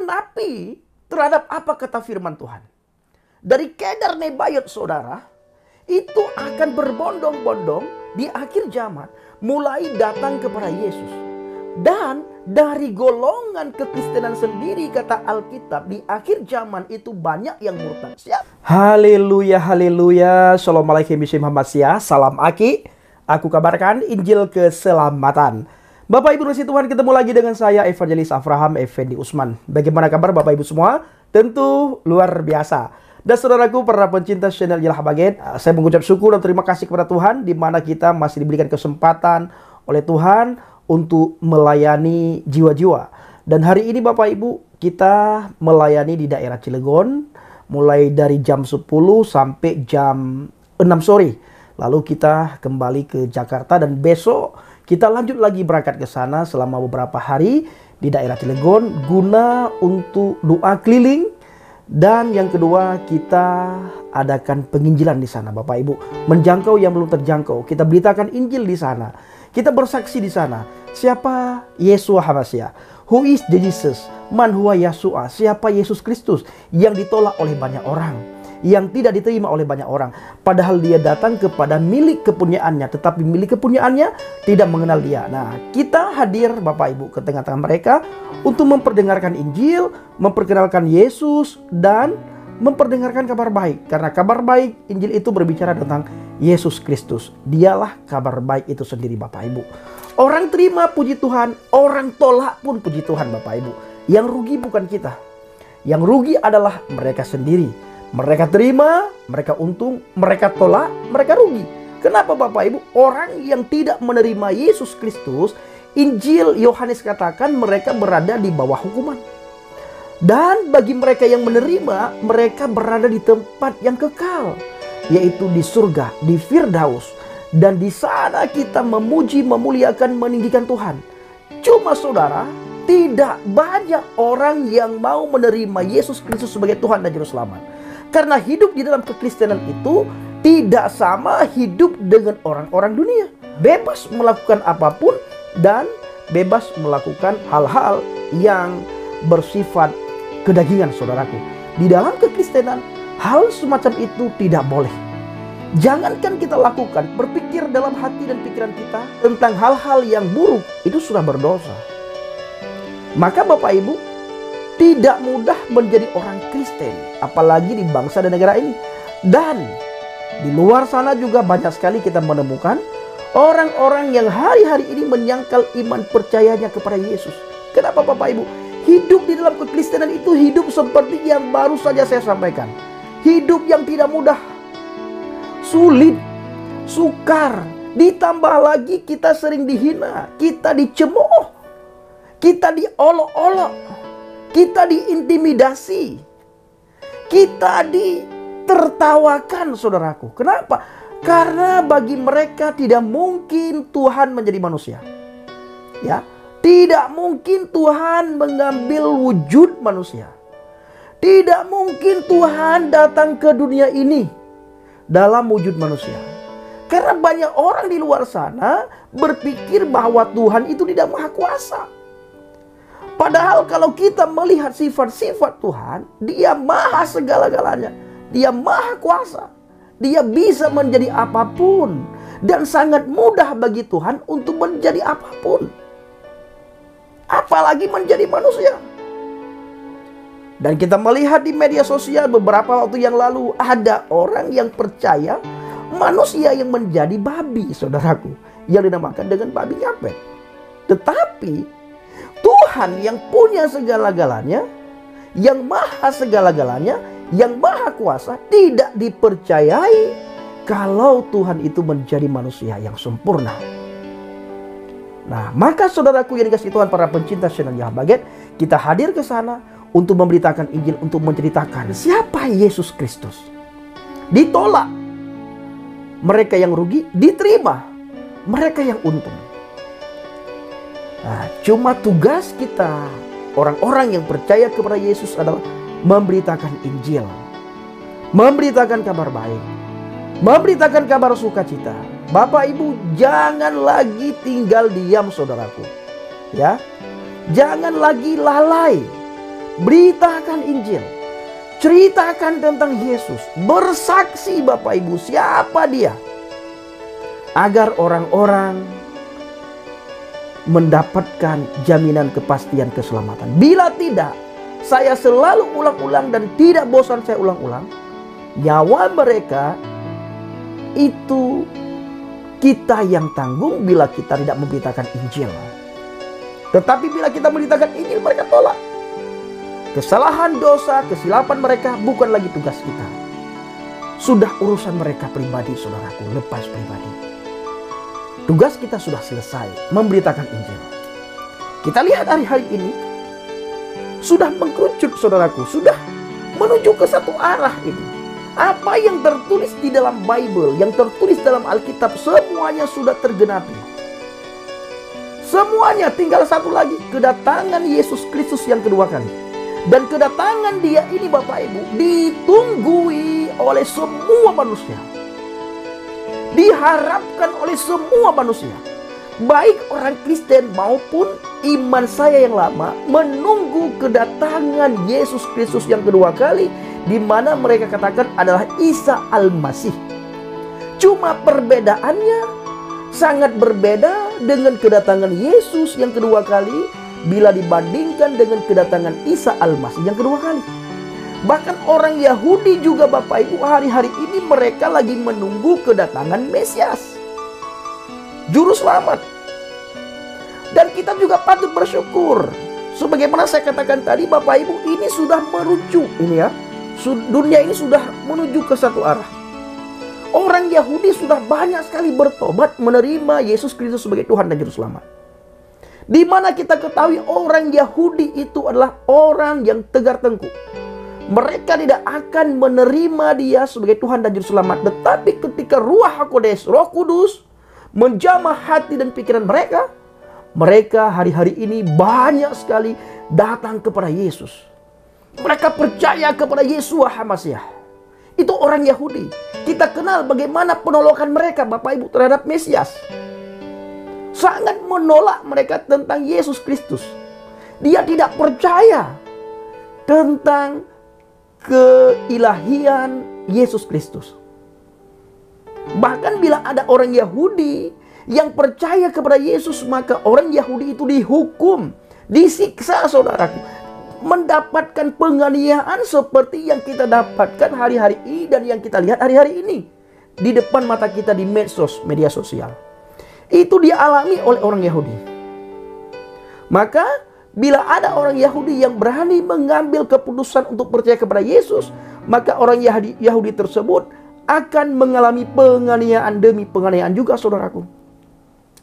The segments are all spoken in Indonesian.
menggenapi terhadap apa kata firman Tuhan. Dari Kedar Nebayot saudara, itu akan berbondong-bondong di akhir zaman mulai datang kepada Yesus. Dan dari golongan kekristenan sendiri kata Alkitab, di akhir zaman itu banyak yang murtad. Haleluya, haleluya. Assalamualaikum warahmatullahi wabarakatuh. Salam Aki. Aku kabarkan Injil keselamatan. Bapak Ibu kasih Tuhan, ketemu lagi dengan saya Evangelis Avraham Effendi Usman. Bagaimana kabar Bapak Ibu semua? Tentu luar biasa. Dan saudaraku para pencinta channel Yalah Baget, saya mengucap syukur dan terima kasih kepada Tuhan di mana kita masih diberikan kesempatan oleh Tuhan untuk melayani jiwa-jiwa. Dan hari ini Bapak Ibu kita melayani di daerah Cilegon mulai dari jam 10 sampai jam 6 sore. Lalu kita kembali ke Jakarta dan besok kita lanjut lagi berangkat ke sana selama beberapa hari di daerah Cilegon guna untuk doa keliling. Dan yang kedua, kita adakan penginjilan di sana Bapak Ibu. Menjangkau yang belum terjangkau. Kita beritakan Injil di sana. Kita bersaksi di sana. Siapa Yeshua HaMashiach? Who is Jesus? Man huwa Yeshua? Siapa Yesus Kristus? Yang ditolak oleh banyak orang, yang tidak diterima oleh banyak orang. Padahal dia datang kepada milik kepunyaannya, tetapi milik kepunyaannya tidak mengenal dia. Nah, kita hadir Bapak Ibu ke tengah-tengah mereka untuk memperdengarkan Injil, memperkenalkan Yesus, dan memperdengarkan kabar baik. Karena kabar baik Injil itu berbicara tentang Yesus Kristus. Dialah kabar baik itu sendiri Bapak Ibu. Orang terima puji Tuhan, orang tolak pun puji Tuhan Bapak Ibu. Yang rugi bukan kita. Yang rugi adalah mereka sendiri. Mereka terima, mereka untung, mereka tolak, mereka rugi. Kenapa Bapak Ibu? Orang yang tidak menerima Yesus Kristus, Injil Yohanes katakan mereka berada di bawah hukuman. Dan bagi mereka yang menerima, mereka berada di tempat yang kekal, yaitu di surga, di Firdaus. Dan di sana kita memuji, memuliakan, meninggikan Tuhan. Cuma saudara, tidak banyak orang yang mau menerima Yesus Kristus sebagai Tuhan dan Juru Selamat. Karena hidup di dalam kekristenan itu tidak sama hidup dengan orang-orang dunia. Bebas melakukan apapun dan bebas melakukan hal-hal yang bersifat kedagingan saudaraku. Di dalam kekristenan hal semacam itu tidak boleh. Jangankan kita lakukan, berpikir dalam hati dan pikiran kita tentang hal-hal yang buruk, itu sudah berdosa. Maka Bapak Ibu, tidak mudah menjadi orang Kristen, apalagi di bangsa dan negara ini. Dan di luar sana juga banyak sekali kita menemukan orang-orang yang hari-hari ini menyangkal iman percayanya kepada Yesus. Kenapa Bapak Ibu? Hidup di dalam kekristenan itu hidup seperti yang baru saja saya sampaikan. Hidup yang tidak mudah, sulit, sukar. Ditambah lagi kita sering dihina, kita dicemooh, kita diolok-olok, kita diintimidasi, kita ditertawakan saudaraku. Kenapa? Karena bagi mereka tidak mungkin Tuhan menjadi manusia. Ya, tidak mungkin Tuhan mengambil wujud manusia. Tidak mungkin Tuhan datang ke dunia ini dalam wujud manusia. Karena banyak orang di luar sana berpikir bahwa Tuhan itu tidak maha kuasa. Padahal kalau kita melihat sifat-sifat Tuhan, dia maha segala-galanya. Dia maha kuasa. Dia bisa menjadi apapun. Dan sangat mudah bagi Tuhan untuk menjadi apapun. Apalagi menjadi manusia. Dan kita melihat di media sosial beberapa waktu yang lalu, ada orang yang percaya manusia yang menjadi babi saudaraku, yang dinamakan dengan babi ngepet. Tetapi Tuhan yang punya segala-galanya, yang maha segala-galanya, yang maha kuasa, tidak dipercayai kalau Tuhan itu menjadi manusia yang sempurna. Nah, maka saudaraku yang dikasihi Tuhan, para pencinta channel Yalah Baget, kita hadir ke sana untuk memberitakan Injil, untuk menceritakan siapa Yesus Kristus. Ditolak mereka yang rugi, diterima mereka yang untung. Nah, cuma tugas kita, orang-orang yang percaya kepada Yesus, adalah memberitakan Injil, memberitakan kabar baik, memberitakan kabar sukacita. Bapak Ibu, jangan lagi tinggal diam saudaraku. Ya, jangan lagi lalai. Beritakan Injil. Ceritakan tentang Yesus. Bersaksi Bapak Ibu siapa dia. Agar orang-orang mendapatkan jaminan kepastian keselamatan. Bila tidak, saya selalu ulang-ulang dan tidak bosan saya ulang-ulang, nyawa mereka itu kita yang tanggung bila kita tidak memberitakan Injil. Tetapi bila kita memberitakan Injil, mereka tolak. Kesalahan, dosa, kesilapan mereka bukan lagi tugas kita. Sudah urusan mereka pribadi, saudaraku, lepas pribadi. Tugas kita sudah selesai, memberitakan Injil. Kita lihat hari-hari ini sudah mengkerucut, saudaraku, sudah menuju ke satu arah ini. Apa yang tertulis di dalam Bible, yang tertulis dalam Alkitab, semuanya sudah tergenapi. Semuanya, tinggal satu lagi, kedatangan Yesus Kristus yang kedua kali. Dan kedatangan dia ini Bapak Ibu ditunggui oleh semua manusia. Diharapkan oleh semua manusia, baik orang Kristen maupun iman saya yang lama, menunggu kedatangan Yesus Kristus yang kedua kali, di mana mereka katakan adalah Isa Al-Masih. Cuma perbedaannya sangat berbeda dengan kedatangan Yesus yang kedua kali bila dibandingkan dengan kedatangan Isa Al-Masih yang kedua kali. Bahkan orang Yahudi juga Bapak Ibu hari-hari ini mereka lagi menunggu kedatangan Mesias, Juru Selamat. Dan kita juga patut bersyukur. Sebagaimana saya katakan tadi Bapak Ibu, ini sudah merujuk ini ya. Dunia ini sudah menuju ke satu arah. Orang Yahudi sudah banyak sekali bertobat menerima Yesus Kristus sebagai Tuhan dan Juru Selamat. Di mana kita ketahui orang Yahudi itu adalah orang yang tegar tengkuk. Mereka tidak akan menerima dia sebagai Tuhan dan Juru Selamat. Tetapi ketika Ruach HaKodes, Roh Kudus, menjamah hati dan pikiran mereka, mereka hari-hari ini banyak sekali datang kepada Yesus. Mereka percaya kepada Yeshua HaMasiah. Itu orang Yahudi. Kita kenal bagaimana penolakan mereka Bapak Ibu terhadap Mesias. Sangat menolak mereka tentang Yesus Kristus. Dia tidak percaya tentang keilahian Yesus Kristus. Bahkan bila ada orang Yahudi yang percaya kepada Yesus, maka orang Yahudi itu dihukum, disiksa saudaraku, mendapatkan penganiayaan seperti yang kita dapatkan hari-hari ini dan yang kita lihat hari-hari ini di depan mata kita di media sosial. Itu dialami oleh orang Yahudi. Maka bila ada orang Yahudi yang berani mengambil keputusan untuk percaya kepada Yesus, maka orang Yahudi tersebut akan mengalami penganiayaan demi penganiayaan juga saudaraku.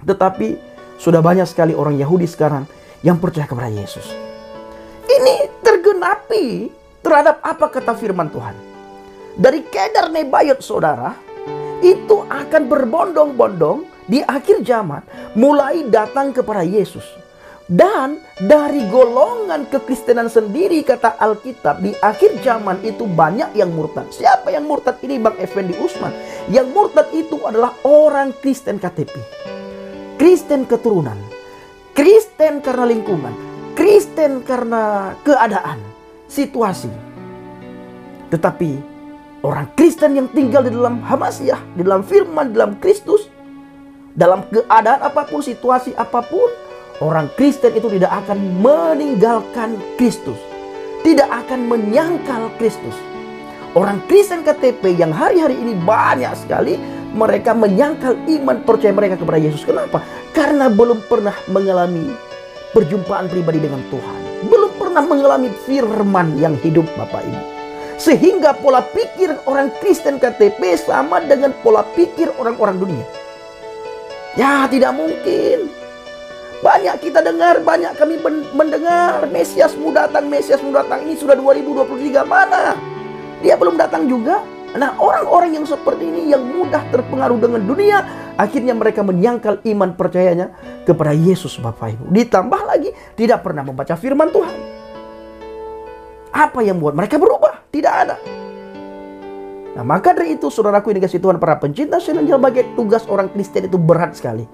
Tetapi sudah banyak sekali orang Yahudi sekarang yang percaya kepada Yesus. Ini tergenapi terhadap apa kata firman Tuhan. Dari Kedar Nebayot saudara, itu akan berbondong-bondong di akhir zaman mulai datang kepada Yesus. Dan dari golongan kekristenan sendiri kata Alkitab, di akhir zaman itu banyak yang murtad. Siapa yang murtad ini Bang Effendi Usman? Yang murtad itu adalah orang Kristen KTP, Kristen keturunan, Kristen karena lingkungan, Kristen karena keadaan, situasi. Tetapi orang Kristen yang tinggal di dalam Hamasiah, di dalam firman, di dalam Kristus, dalam keadaan apapun, situasi apapun, orang Kristen itu tidak akan meninggalkan Kristus, tidak akan menyangkal Kristus. Orang Kristen KTP yang hari-hari ini banyak sekali mereka menyangkal iman percaya mereka kepada Yesus. Kenapa? Karena belum pernah mengalami perjumpaan pribadi dengan Tuhan, belum pernah mengalami firman yang hidup Bapak Ibu. Sehingga pola pikir orang Kristen KTP sama dengan pola pikir orang-orang dunia. Ya, tidak mungkin. Banyak kita dengar, banyak kami mendengar Mesias mau datang, Mesias mau datang. Ini sudah 2023, mana? Dia belum datang juga. Nah, orang-orang yang seperti ini yang mudah terpengaruh dengan dunia, akhirnya mereka menyangkal iman percayanya kepada Yesus Bapak Ibu. Ditambah lagi tidak pernah membaca firman Tuhan. Apa yang membuat mereka berubah? Tidak ada. Nah, maka dari itu saudaraku yang dikasihi Tuhan, para pencinta sebagai tugas orang Kristen itu berat sekali.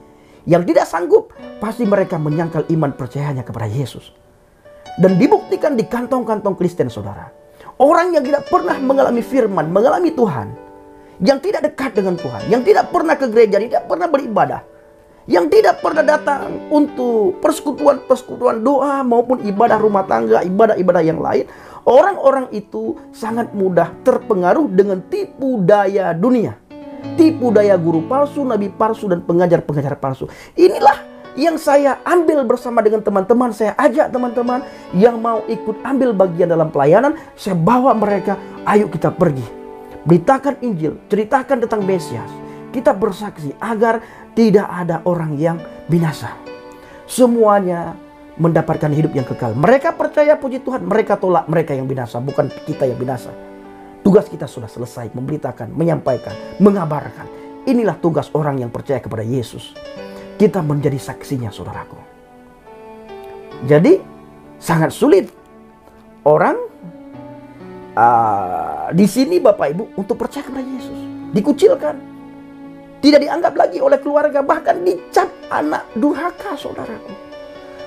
Yang tidak sanggup, pasti mereka menyangkal iman percayanya kepada Yesus. Dan dibuktikan di kantong-kantong Kristen, saudara. Orang yang tidak pernah mengalami firman, mengalami Tuhan, yang tidak dekat dengan Tuhan, yang tidak pernah ke gereja, tidak pernah beribadah, yang tidak pernah datang untuk persekutuan doa maupun ibadah rumah tangga, ibadah-ibadah yang lain, orang-orang itu sangat mudah terpengaruh dengan tipu daya dunia, tipu daya guru palsu, nabi palsu, dan pengajar-pengajar palsu. Inilah yang saya ambil bersama dengan teman-teman. Saya ajak teman-teman yang mau ikut ambil bagian dalam pelayanan, saya bawa mereka, ayo kita pergi, beritakan Injil, ceritakan tentang Mesias. Kita bersaksi agar tidak ada orang yang binasa. Semuanya mendapatkan hidup yang kekal. Mereka percaya, puji Tuhan, mereka tolak mereka yang binasa, bukan kita yang binasa. Tugas kita sudah selesai, memberitakan, menyampaikan, mengabarkan. Inilah tugas orang yang percaya kepada Yesus. Kita menjadi saksinya, saudaraku. Jadi sangat sulit orang di sini, Bapak Ibu, untuk percaya kepada Yesus. Dikucilkan, tidak dianggap lagi oleh keluarga, bahkan dicap anak durhaka, saudaraku.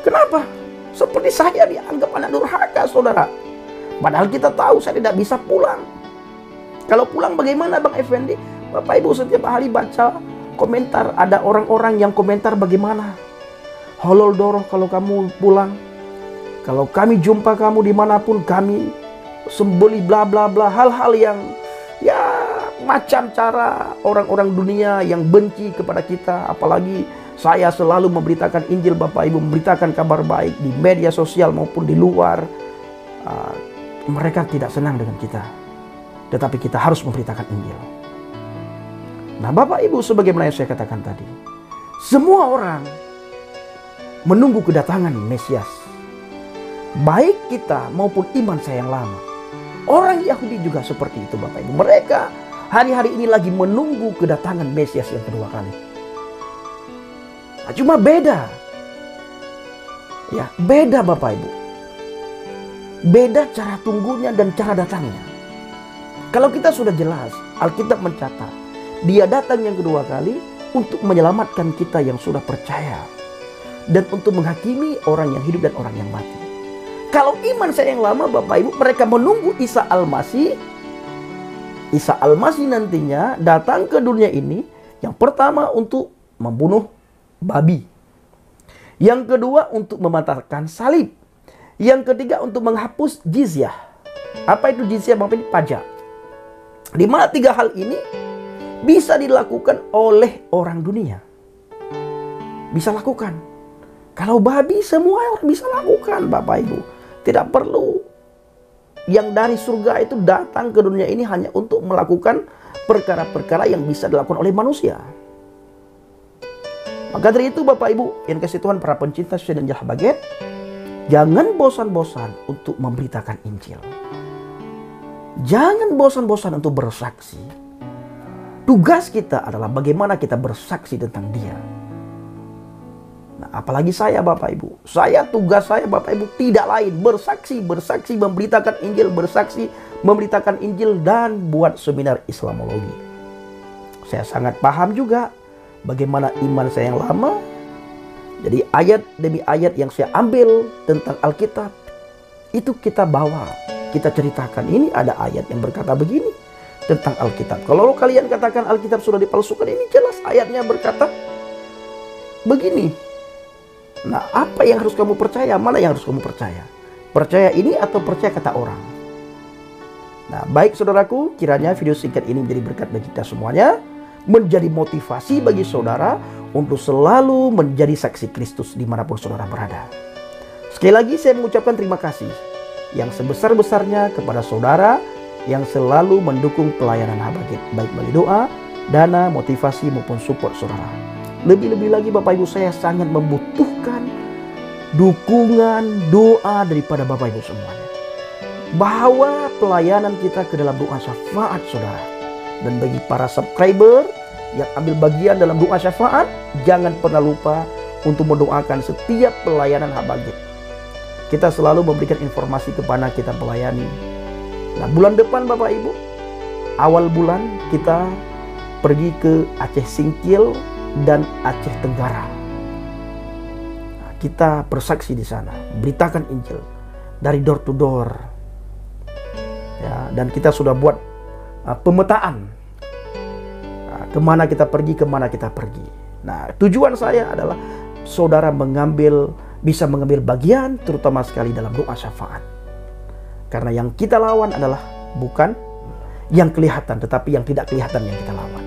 Kenapa? Seperti saya dianggap anak durhaka, saudara. Padahal kita tahu saya tidak bisa pulang. Kalau pulang bagaimana, Bang Effendi? Bapak Ibu setiap hari baca komentar, ada orang-orang yang komentar bagaimana. Holol doroh kalau kamu pulang. Kalau kami jumpa kamu dimanapun, kami sembeli bla bla bla. Hal-hal yang ya macam cara orang-orang dunia yang benci kepada kita. Apalagi saya selalu memberitakan Injil, Bapak Ibu, memberitakan kabar baik di media sosial maupun di luar. Mereka tidak senang dengan kita. Tetapi kita harus memberitakan Injil. Nah, Bapak Ibu, sebagaimana yang saya katakan tadi, semua orang menunggu kedatangan Mesias, baik kita maupun iman saya yang lama. Orang Yahudi juga seperti itu, Bapak Ibu. Mereka hari-hari ini lagi menunggu kedatangan Mesias yang kedua kali. Nah, cuma beda. Ya, beda, Bapak Ibu. Beda cara tunggunya dan cara datangnya. Kalau kita sudah jelas, Alkitab mencatat Dia datang yang kedua kali untuk menyelamatkan kita yang sudah percaya, dan untuk menghakimi orang yang hidup dan orang yang mati. Kalau iman saya yang lama, Bapak Ibu, mereka menunggu Isa Al-Masih. Isa Al-Masih nantinya datang ke dunia ini, yang pertama untuk membunuh babi, yang kedua untuk mematahkan salib, yang ketiga untuk menghapus jizyah. Apa itu jizyah, Bapak? Ini pajak. Di mana tiga hal ini bisa dilakukan oleh orang dunia. Bisa lakukan. Kalau babi, semua orang bisa lakukan, Bapak Ibu. Tidak perlu yang dari surga itu datang ke dunia ini hanya untuk melakukan perkara-perkara yang bisa dilakukan oleh manusia. Maka dari itu, Bapak Ibu yang kasih Tuhan, para pencinta susu dan Jah Baget, jangan bosan-bosan untuk memberitakan Injil. Jangan bosan-bosan untuk bersaksi. Tugas kita adalah bagaimana kita bersaksi tentang Dia. Nah, apalagi saya, Bapak Ibu. Tugas saya, Bapak Ibu, tidak lain bersaksi, memberitakan Injil, memberitakan Injil, dan buat seminar Islamologi. Saya sangat paham juga bagaimana iman saya yang lama. Jadi ayat demi ayat yang saya ambil tentang Alkitab, itu kita bawa, kita ceritakan. Ini ada ayat yang berkata begini tentang Alkitab. Kalau kalian katakan Alkitab sudah dipalsukan, ini jelas ayatnya berkata begini. Nah, apa yang harus kamu percaya? Mana yang harus kamu percaya? Percaya ini atau percaya kata orang? Nah, baik saudaraku, kiranya video singkat ini menjadi berkat bagi kita semuanya, menjadi motivasi bagi saudara untuk selalu menjadi saksi Kristus dimanapun saudara berada. Sekali lagi saya mengucapkan terima kasih yang sebesar-besarnya kepada saudara yang selalu mendukung pelayanan Habaget, baik bagi doa, dana, motivasi maupun support saudara. Lebih-lebih lagi, Bapak Ibu, saya sangat membutuhkan dukungan doa daripada Bapak Ibu semuanya. Bawa pelayanan kita ke dalam doa syafaat saudara. Dan bagi para subscriber yang ambil bagian dalam doa syafaat, jangan pernah lupa untuk mendoakan setiap pelayanan Habaget. Kita selalu memberikan informasi kepada kita melayani. Nah, bulan depan, Bapak Ibu, awal bulan kita pergi ke Aceh Singkil dan Aceh Tenggara. Nah, kita bersaksi di sana, beritakan Injil. dari door to door. Ya, dan kita sudah buat pemetaan kemana kita pergi. Nah, tujuan saya adalah saudara bisa mengambil bagian terutama sekali dalam doa syafaat. Karena yang kita lawan adalah bukan yang kelihatan, tetapi yang tidak kelihatan yang kita lawan.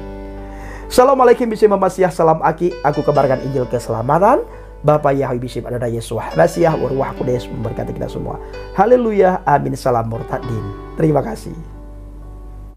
Assalamualaikum bisi Masiah, salam aki, aku kabarkan Injil keselamatan. Bapak Yahweh bisi ada Yesus Masiah, Ruah Kudus memberkati kita semua. Haleluya, amin, salam murtadin. Terima kasih.